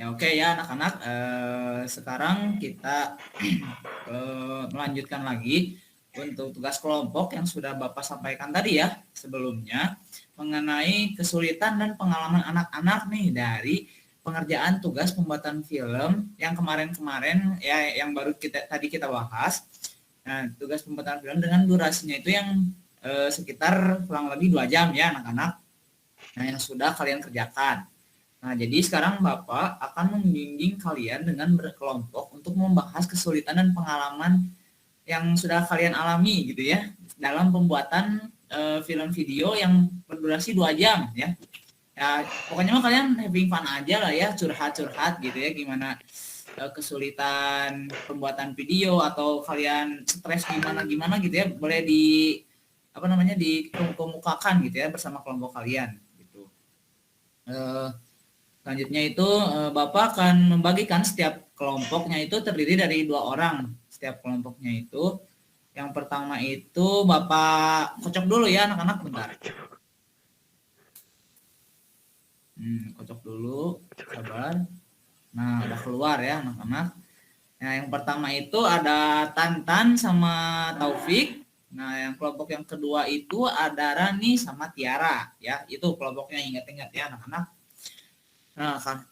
Ya oke ya anak-anak, sekarang kita melanjutkan lagi untuk tugas kelompok yang sudah Bapak sampaikan tadi ya sebelumnya mengenai kesulitan dan pengalaman anak-anak nih dari pengerjaan tugas pembuatan film yang kemarin-kemarin ya yang baru tadi kita bahas. Nah, tugas pembuatan film dengan durasinya itu yang sekitar kurang lebih 2 jam ya anak-anak. Nah, yang sudah kalian kerjakan. Nah, jadi sekarang Bapak akan membimbing kalian dengan berkelompok untuk membahas kesulitan dan pengalaman yang sudah kalian alami gitu ya dalam pembuatan film video yang berdurasi 2 jam ya. Ya, pokoknya mah kalian having fun aja lah ya, curhat-curhat gitu ya gimana kesulitan pembuatan video atau kalian stres gimana gitu ya, boleh di apa namanya dikemukakan gitu ya bersama kelompok kalian gitu. Selanjutnya itu Bapak akan membagikan setiap kelompoknya itu terdiri dari 2 orang. Setiap kelompoknya itu. Yang pertama itu Bapak kocok dulu ya anak-anak bentar. Kocok dulu, sabar. Nah, udah keluar ya anak-anak. Nah, yang pertama itu ada Tantan sama Taufik. Nah, yang kelompok yang kedua itu ada Rani sama Tiara ya. Itu kelompoknya, ingat-ingat ya anak-anak. Nah, kan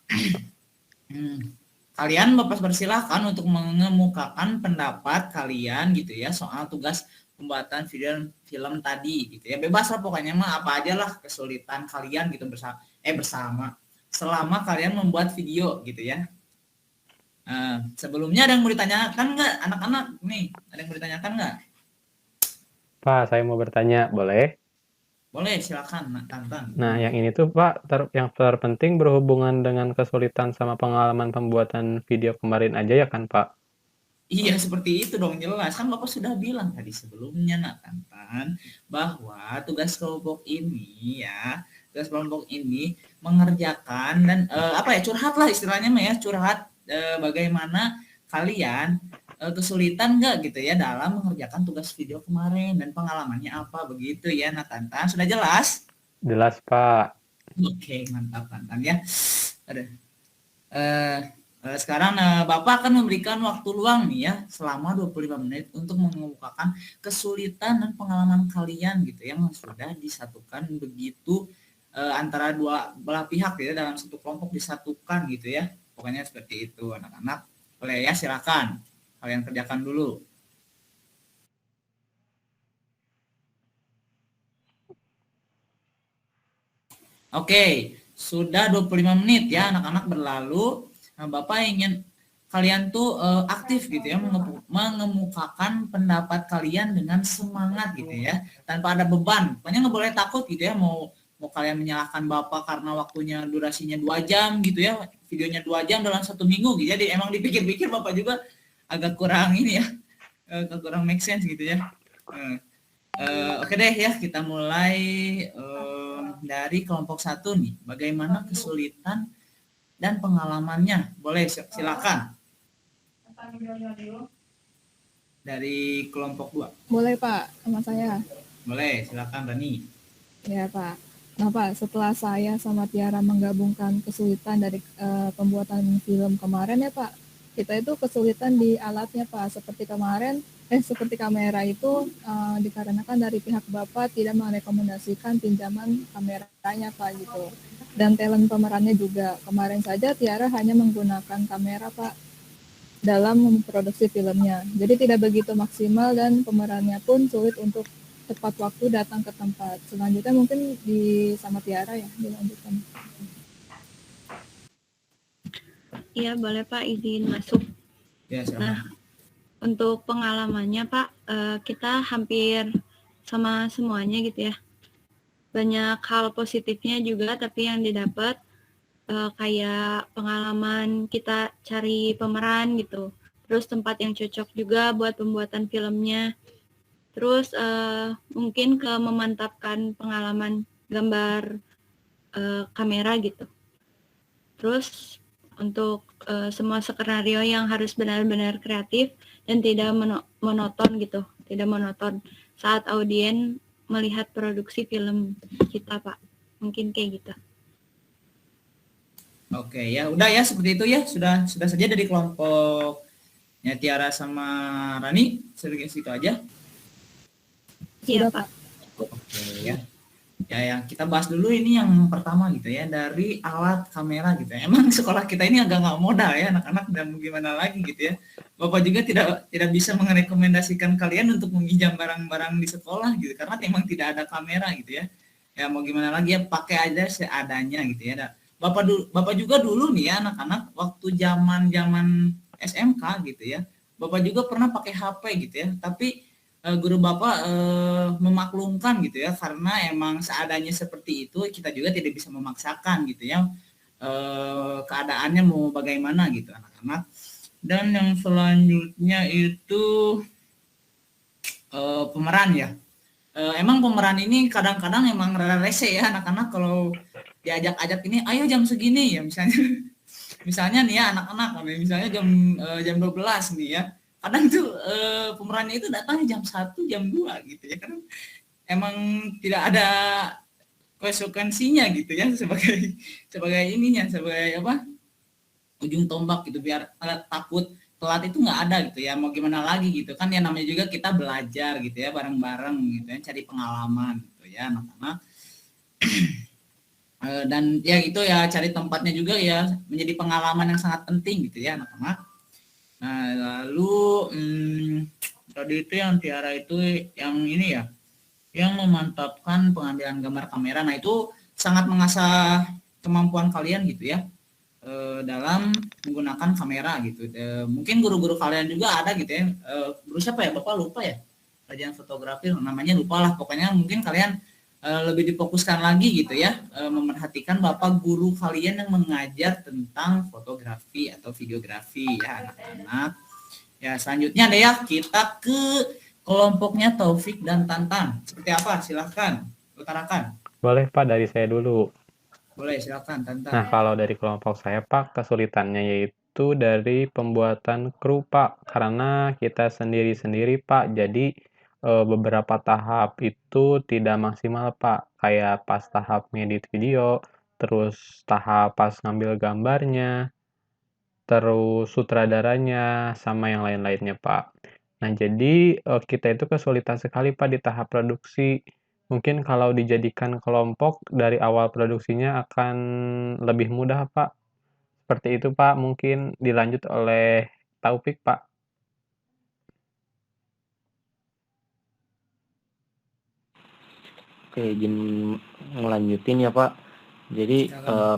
kalian Bapak persilahkan untuk mengemukakan pendapat kalian gitu ya soal tugas pembuatan film tadi gitu ya. Bebas lah pokoknya mah apa aja lah kesulitan kalian gitu bersama selama kalian membuat video gitu ya. Sebelumnya ada yang mau ditanyakan nggak anak-anak nih? Ada yang mau ditanyakan nggak? Pak, saya mau bertanya, boleh? Boleh silakan Tantan. Nah, yang ini tuh Pak, yang terpenting berhubungan dengan kesulitan sama pengalaman pembuatan video kemarin aja ya kan Pak? Iya seperti itu dong, jelas kan Bapak sudah bilang tadi sebelumnya nak Tantan bahwa tugas kelompok ini mengerjakan dan apa ya curhat lah istilahnya mah ya curhat bagaimana kalian kesulitan nggak gitu ya dalam mengerjakan tugas video kemarin dan pengalamannya apa begitu ya nak Tantan, sudah jelas? Jelas Pak. Oke mantap Tantan ya. Ada Eh, sekarang Bapak akan memberikan waktu luang nih ya selama 25 menit untuk mengemukakan kesulitan dan pengalaman kalian gitu yang sudah disatukan begitu antara dua belah pihak ya dalam satu kelompok disatukan gitu ya. Pokoknya seperti itu anak-anak. Boleh ya silakan kalian kerjakan dulu. Oke, sudah 25 menit ya anak-anak berlalu. Nah, Bapak ingin kalian tuh aktif gitu ya mengemukakan pendapat kalian dengan semangat gitu ya tanpa ada beban. Pokoknya nggak boleh takut gitu ya mau kalian menyalahkan Bapak karena waktunya durasinya 2 jam gitu ya, videonya 2 jam dalam 1 minggu gitu. Jadi emang dipikir-pikir Bapak juga agak kurang ini ya, kurang make sense gitu ya. Oke deh ya, kita mulai dari kelompok 1 nih. Bagaimana kesulitan dan pengalamannya? Boleh silakan. Dari kelompok 2. Boleh Pak, sama saya. Boleh, silakan Rani. Ya Pak. Nah Pak, setelah saya sama Tiara menggabungkan kesulitan dari pembuatan film kemarin ya Pak, kita itu kesulitan di alatnya Pak. Seperti kamera itu dikarenakan dari pihak Bapak tidak merekomendasikan pinjaman kameranya Pak gitu. Dan talent pemerannya juga. Kemarin saja Tiara hanya menggunakan kamera Pak dalam memproduksi filmnya. Jadi tidak begitu maksimal dan pemerannya pun sulit untuk tepat waktu datang ke tempat. Selanjutnya mungkin sama Tiara ya dilanjutkan. Iya boleh Pak, izin masuk. Ya, nah, untuk pengalamannya Pak, kita hampir sama semuanya gitu ya. Banyak hal positifnya juga, tapi yang didapat kayak pengalaman kita cari pemeran gitu. Terus tempat yang cocok juga buat pembuatan filmnya. Terus mungkin memantapkan pengalaman gambar kamera gitu. Terus untuk semua skenario yang harus benar-benar kreatif dan tidak monoton gitu, tidak monoton saat audiens melihat produksi film kita Pak. Mungkin kayak gitu. Oke ya, udah ya seperti itu ya. Sudah saja dari kelompoknya Tiara sama Rani. Segitu aja. Sudah, Iya, Pak. Pak. Oke ya. Ya, yang kita bahas dulu ini yang pertama gitu ya, dari alat kamera gitu ya. Emang sekolah kita ini agak nggak modal ya anak-anak, dan gimana lagi gitu ya. Bapak juga tidak bisa merekomendasikan kalian untuk meminjam barang-barang di sekolah gitu, karena memang tidak ada kamera gitu ya. Ya mau gimana lagi ya, pakai aja seadanya gitu ya. Dan Bapak juga dulu nih ya anak-anak, waktu zaman SMK gitu ya. Bapak juga pernah pakai HP gitu ya, tapi guru Bapak memaklumkan gitu ya, karena emang seadanya seperti itu, kita juga tidak bisa memaksakan gitu ya, keadaannya mau bagaimana gitu anak-anak. Dan yang selanjutnya itu pemeran ya. Emang pemeran ini kadang-kadang emang rada rese ya anak-anak, kalau diajak-ajak ini ayo jam segini ya misalnya. Misalnya nih ya anak-anak, misalnya jam 12 nih ya, kadang tuh pemerannya itu datangnya jam 1, jam 2 gitu ya, kan emang tidak ada konsekuensinya gitu ya, sebagai ininya, sebagai apa, ujung tombak gitu, biar takut telat itu nggak ada gitu ya. Mau gimana lagi gitu kan, ya namanya juga kita belajar gitu ya bareng-bareng gitu ya, cari pengalaman gitu ya anak-anak. Dan ya itu ya, cari tempatnya juga ya, menjadi pengalaman yang sangat penting gitu ya anak-anak. Nah lalu tadi itu yang Tiara itu yang ini ya, yang memantapkan pengambilan gambar kamera. Nah itu sangat mengasah kemampuan kalian gitu ya, dalam menggunakan kamera gitu. Mungkin guru-guru kalian juga ada gitu ya, guru siapa ya, Bapak lupa ya, pelajaran fotografi namanya, lupa lah pokoknya. Mungkin kalian lebih difokuskan lagi gitu ya, memerhatikan Bapak guru kalian yang mengajar tentang fotografi atau videografi ya anak-anak. Ya selanjutnya deh ya, kita ke kelompoknya Taufik dan Tantan. Seperti apa? Silahkan utarakan. Boleh Pak, dari saya dulu. Boleh, silakan Tantan. Nah, kalau dari kelompok saya Pak, kesulitannya yaitu dari pembuatan kru Pak, karena kita sendiri-sendiri Pak, jadi beberapa tahap itu tidak maksimal Pak, kayak pas tahap ngedit video, terus tahap pas ngambil gambarnya, terus sutradaranya, sama yang lain-lainnya Pak. Nah, jadi kita itu kesulitan sekali Pak di tahap produksi. Mungkin kalau dijadikan kelompok dari awal produksinya akan lebih mudah Pak. Seperti itu Pak, mungkin dilanjut oleh Taufik Pak. Oke, izin ngelanjutin ya Pak. Jadi Silakan.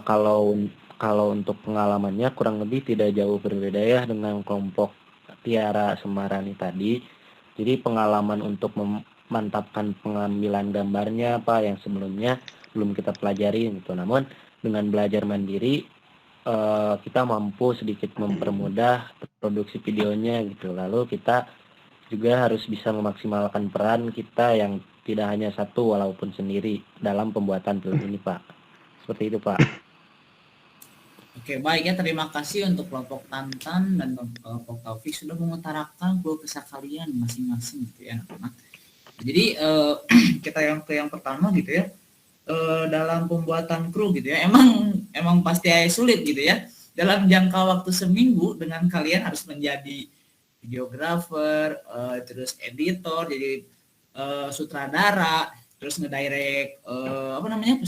kalau untuk pengalamannya kurang lebih tidak jauh berbeda ya dengan kelompok Tiara Semarani tadi. Jadi pengalaman untuk memantapkan pengambilan gambarnya Pak yang sebelumnya belum kita pelajari gitu. Namun dengan belajar mandiri kita mampu sedikit mempermudah produksi videonya gitu. Lalu kita juga harus bisa memaksimalkan peran kita yang tidak hanya satu walaupun sendiri dalam pembuatan film ini Pak. Seperti itu Pak. Oke, baik ya, terima kasih untuk kelompok Tantan dan kelompok Taufik sudah mengutarakan keluh kesah kalian masing-masing gitu ya anak-anak. Jadi kita yang pertama gitu ya, dalam pembuatan kru gitu ya, emang pasti sulit gitu ya. Dalam jangka waktu seminggu dengan kalian harus menjadi videografer, terus editor, jadi sutradara, terus ngedirect apa namanya,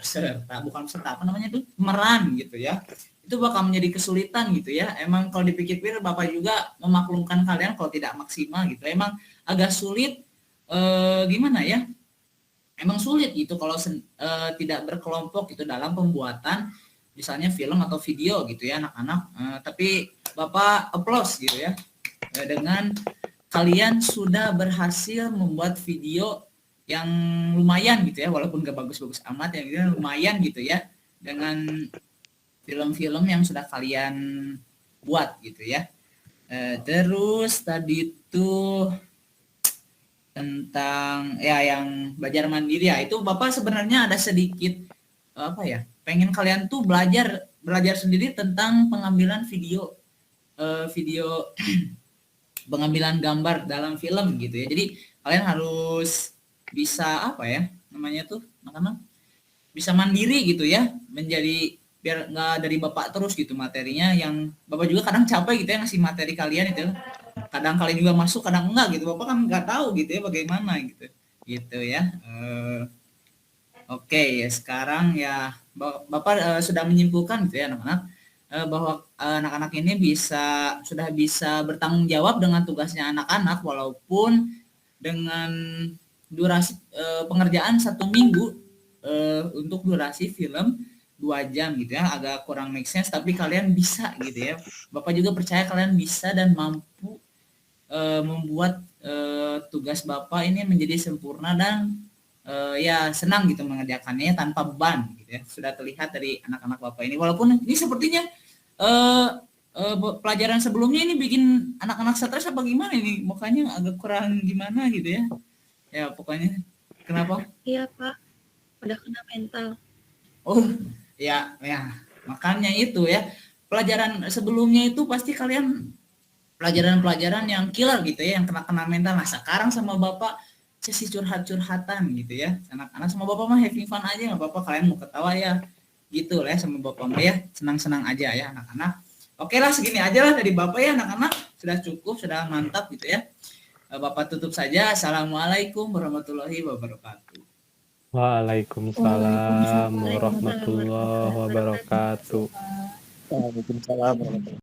peserta, bukan peserta, apa namanya itu, pemeran gitu ya. Itu bakal menjadi kesulitan gitu ya. Emang kalau dipikir-pikir Bapak juga memaklumkan kalian kalau tidak maksimal gitu. Emang agak sulit, gimana ya? Emang sulit gitu kalau tidak berkelompok gitu dalam pembuatan misalnya film atau video gitu ya anak-anak. Tapi Bapak applause gitu ya, dengan kalian sudah berhasil membuat video yang lumayan gitu ya, walaupun gak bagus-bagus amat ya, gitu, lumayan gitu ya, dengan film-film yang sudah kalian buat gitu ya. Terus tadi tuh tentang ya yang belajar mandiri ya, itu Bapak sebenarnya ada sedikit apa ya, pengen kalian tuh belajar sendiri tentang pengambilan video pengambilan gambar dalam film gitu ya. Jadi kalian harus bisa apa ya namanya tuh, anak-anak bisa mandiri gitu ya, menjadi biar nggak dari Bapak terus gitu materinya, yang Bapak juga kadang capek gitu ya ngasih materi kalian itu. Kadang kalian juga masuk, kadang enggak gitu. Bapak kan nggak tahu gitu ya bagaimana gitu. Gitu ya. Oke, ya sekarang ya Bapak sudah menyimpulkan gitu ya anak-anak bahwa anak-anak ini sudah bisa bertanggung jawab dengan tugasnya anak-anak walaupun dengan durasi pengerjaan 1 minggu untuk durasi film 2 jam gitu ya, agak kurang make sense tapi kalian bisa gitu ya. Bapak juga percaya kalian bisa dan mampu membuat tugas Bapak ini menjadi sempurna dan ya senang gitu mengerjakannya tanpa beban gitu ya. Sudah terlihat dari anak-anak Bapak ini, walaupun ini sepertinya pelajaran sebelumnya ini bikin anak-anak stres apa gimana ini, mukanya agak kurang gimana gitu ya. Ya pokoknya kenapa? Iya Pak, udah kena mental. Oh ya makanya itu ya, pelajaran sebelumnya itu pasti kalian pelajaran-pelajaran yang killer gitu ya, yang kena mental. Nah sekarang sama Bapak sesi curhat-curhatan gitu ya, anak-anak sama Bapak mah having fun aja, nggak apa-apa kalian mau ketawa ya gitu lah ya sama Bapak mah ya, senang-senang aja ya anak-anak. Oke lah, segini aja lah dari Bapak ya anak-anak, sudah cukup, sudah mantap gitu ya. Bapak tutup saja. Assalamualaikum warahmatullahi wabarakatuh. Waalaikumsalam warahmatullahi wabarakatuh. Waalaikumsalam warahmatullahi